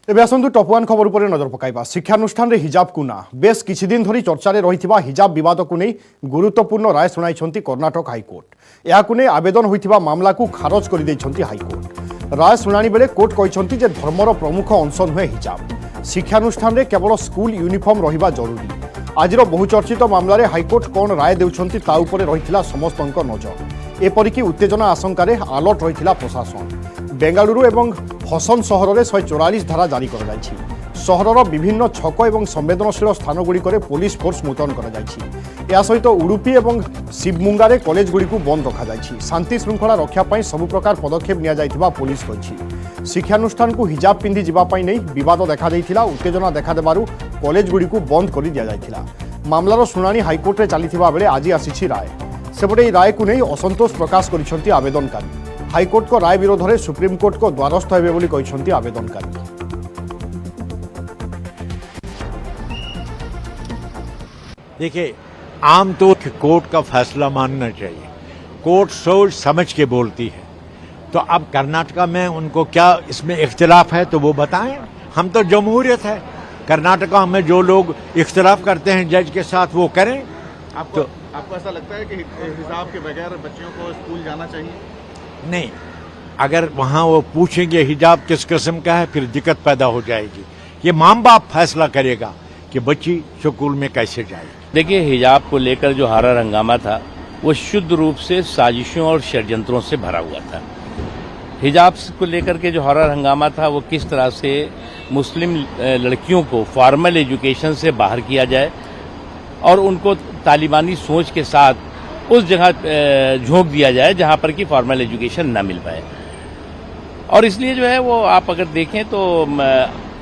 तेज आसतु top one खबर पर नजर पकाइबा। शिक्षानुष्ठान हिजाब को ना बेस किछि दिन धरी चर्चा रे रहिथिबा हिजाब विवाद को नहीं गुरुत्वपूर्ण राय सुनाइछंती कर्नाटक हाईकोर्ट। याकु नै आवेदन होइथिबा मामला को खारज कर दैछंती हाईकोर्ट। राय सुनानी बेले कोर्ट कहिछंती जे धर्मर प्रमुख अंश नुहे हिजाब। शिक्षानुष्ठान रे केवल स्कूल यूनिफॉर्म रहिबा जरूरी। आजिर बहुचर्चित मामला हाईकोर्ट कौन राय देउछंती ता उपरे रहिथिला समस्तक नजर। एपरिकी उत्तेजना आशंकार अलर्ट रहिथिला प्रशासन। बेंगालुरु एवं हसन सहर में 144 धारा जारी कर सहरर विभिन्न छक और संवेदनशील स्थानगुड़िक पुलिस फोर्स मुतयन कर सहित उडुपी और शिवमुंगारे कॉलेजगुड़ी बंद रखा। शांति श्रृंखला रक्षापी सबु प्रकार पदक्षेप निया पुलिस कही। शिक्षानुष्ठान को हिजाब पिंधि जावाई नहीं विवाद देखा उत्तेजना देखादेबारु कॉलेजगुड़ी बंद कर दिया। मामलार शुणाणी हाईकोर्ट में चली बेले आज आसी राय। सेपटे राय को नहीं असंतोष प्रकाश कर आवेदनकारी। हाईकोर्ट को राय विरोध में सुप्रीमकोर्ट को द्वारस्थ हेबे बोली कहिसंती आवेदनकारी। देखिए, आमतौर पर कोर्ट का फैसला मानना चाहिए। कोर्ट सोच समझ के बोलती है। तो अब कर्नाटका में उनको क्या इसमें इख्तिलाफ है तो वो बताएं। हम तो जमहूरियत है। कर्नाटका में जो लोग इख्तिलाफ करते हैं जज के साथ वो करें। आपको ऐसा लगता है कि हिजाब के बगैर बच्चियों को स्कूल जाना चाहिए? नहीं, अगर वहां वो पूछेंगे हिजाब किस किस्म का है फिर दिक्कत पैदा हो जाएगी। ये माँ बाप फैसला करेगा कि बच्ची स्कूल में कैसे जाएगी। देखिए, हिजाब को लेकर जो हारा हंगामा था वो शुद्ध रूप से साजिशों और षड्यंत्रों से भरा हुआ था। हिजाब को लेकर के जो हारा हंगामा था वो किस तरह से मुस्लिम लड़कियों को फॉर्मल एजुकेशन से बाहर किया जाए और उनको तालिबानी सोच के साथ उस जगह झोंक दिया जाए जहां पर कि फॉर्मल एजुकेशन ना मिल पाए। और इसलिए जो है वो आप अगर देखें तो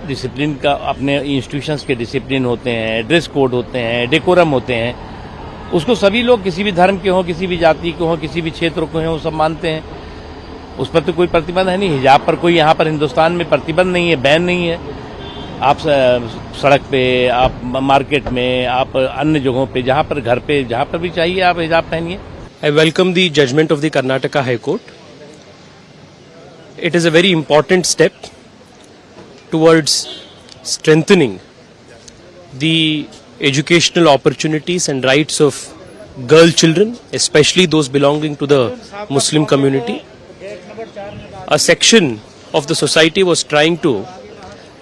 डिसिप्लिन का अपने इंस्टीट्यूशंस के डिसिप्लिन होते हैं, ड्रेस कोड होते हैं, डेकोरम होते हैं। उसको सभी लोग किसी भी धर्म के हों, किसी भी जाति के हों, किसी भी क्षेत्र के हों, वो सब मानते हैं। उस पर तो कोई प्रतिबंध है नहीं। हिजाब पर कोई यहाँ पर हिंदुस्तान में प्रतिबंध नहीं है, बैन नहीं है। आप सड़क पे, आप मार्केट में, आप अन्य जगहों पे, जहां पर घर पे, जहां पर भी चाहिए आप हिजाब पहनिए। I welcome the judgment of the Karnataka High Court. It is a very important step towards strengthening the educational opportunities and rights of girl children, especially those belonging to the Muslim community. A section of the society was trying to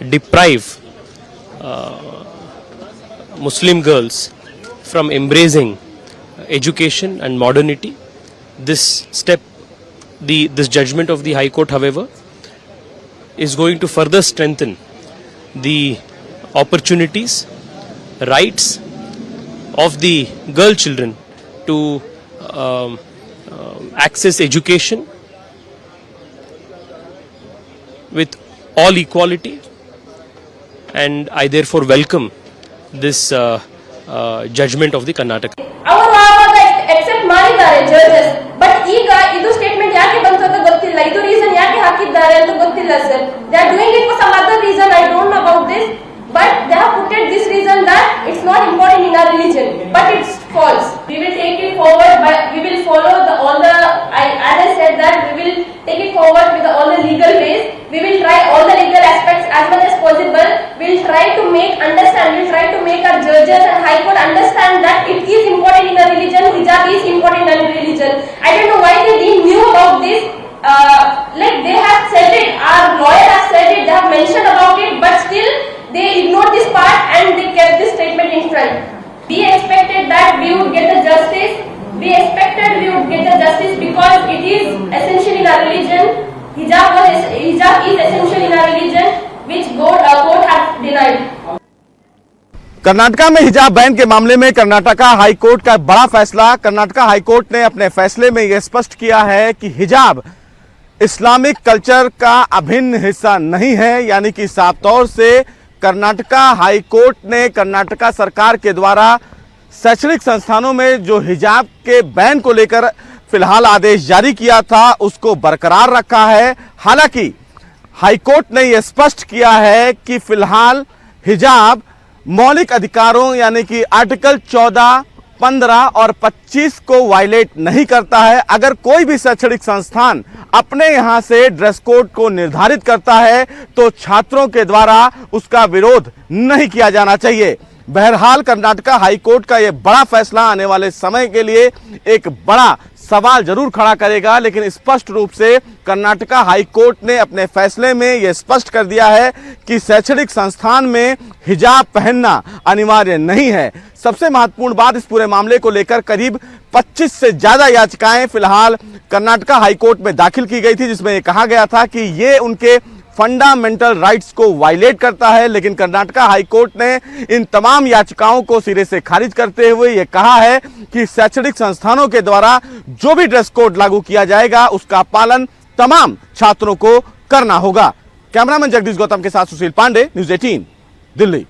deprive Muslim girls from embracing education and modernity. This step, this judgment of the High Court, however, is going to further strengthen the opportunities, rights of the girl children to access education with all equality. And I therefore welcome this judgment of the Karnataka. ಅವರು ಆವಾಗ accept ಮಾಡಿದ್ದಾರೆ judges. But ಈಗ ಇದು statement ಯಾಕೆ ಬಂತು ಅಂತ ಗೊತ್ತಿಲ್ಲ. ಇದು ರೀಸನ್ ಯಾಕೆ ಹಾಕಿದ್ದಾರೆ ಅಂತ ಗೊತ್ತಿಲ್ಲ sir. They are doing it for some other reason. I don't know about this. But they have put it this reason that it's not important in our religion. But it's false. We will take it forward, but we will follow all the. As I said that we will take it forward with all the legal ways. We will try all the legal aspects as much as possible. We will try to understand. We will try to make our judges and High Court understand that it is important in our religion. Hijab is important in our religion. I don't know why they didn't knew about this. Like they have said it. Our lawyer has said it. They have mentioned about it, but still. They ignored this part and they kept this statement in front. We expected that we would get the justice. We expected we would get the justice because it is essential in our religion. Hijab is essential in our religion, which court has denied. Karnataka में हिजाब ban के मामले में Karnataka high court का बड़ा फैसला। Karnataka high court ने अपने फैसले में यह स्पष्ट किया है कि हिजाब इस्लामिक कल्चर का अभिन्न हिस्सा नहीं है। यानी कि साफ तौर से कर्नाटका हाईकोर्ट ने कर्नाटका सरकार के द्वारा शैक्षणिक संस्थानों में जो हिजाब के बैन को लेकर फिलहाल आदेश जारी किया था उसको बरकरार रखा है। हालांकि हाईकोर्ट ने यह स्पष्ट किया है कि फिलहाल हिजाब मौलिक अधिकारों यानी कि आर्टिकल 14 15 और 25 को वायलेट नहीं करता है। अगर कोई भी शैक्षणिक संस्थान अपने यहां से ड्रेस कोड को निर्धारित करता है तो छात्रों के द्वारा उसका विरोध नहीं किया जाना चाहिए। बहरहाल कर्नाटका हाईकोर्ट का यह बड़ा फैसला आने वाले समय के लिए एक बड़ा सवाल जरूर खड़ा करेगा, लेकिन स्पष्ट रूप से कर्नाटका हाईकोर्ट ने अपने फैसले में यह स्पष्ट कर दिया है कि शैक्षणिक संस्थान में हिजाब पहनना अनिवार्य नहीं है। सबसे महत्वपूर्ण बात, इस पूरे मामले को लेकर करीब 25 से ज्यादा याचिकाएं फिलहाल कर्नाटका हाईकोर्ट में दाखिल की गई थी, जिसमें यह कहा गया था कि ये उनके फंडामेंटल राइट्स को वायलेट करता है। लेकिन कर्नाटका हाईकोर्ट ने इन तमाम याचिकाओं को सिरे से खारिज करते हुए यह कहा है कि शैक्षणिक संस्थानों के द्वारा जो भी ड्रेस कोड लागू किया जाएगा उसका पालन तमाम छात्रों को करना होगा। कैमरामैन जगदीश गौतम के साथ सुशील पांडे, न्यूज़ 18, दिल्ली।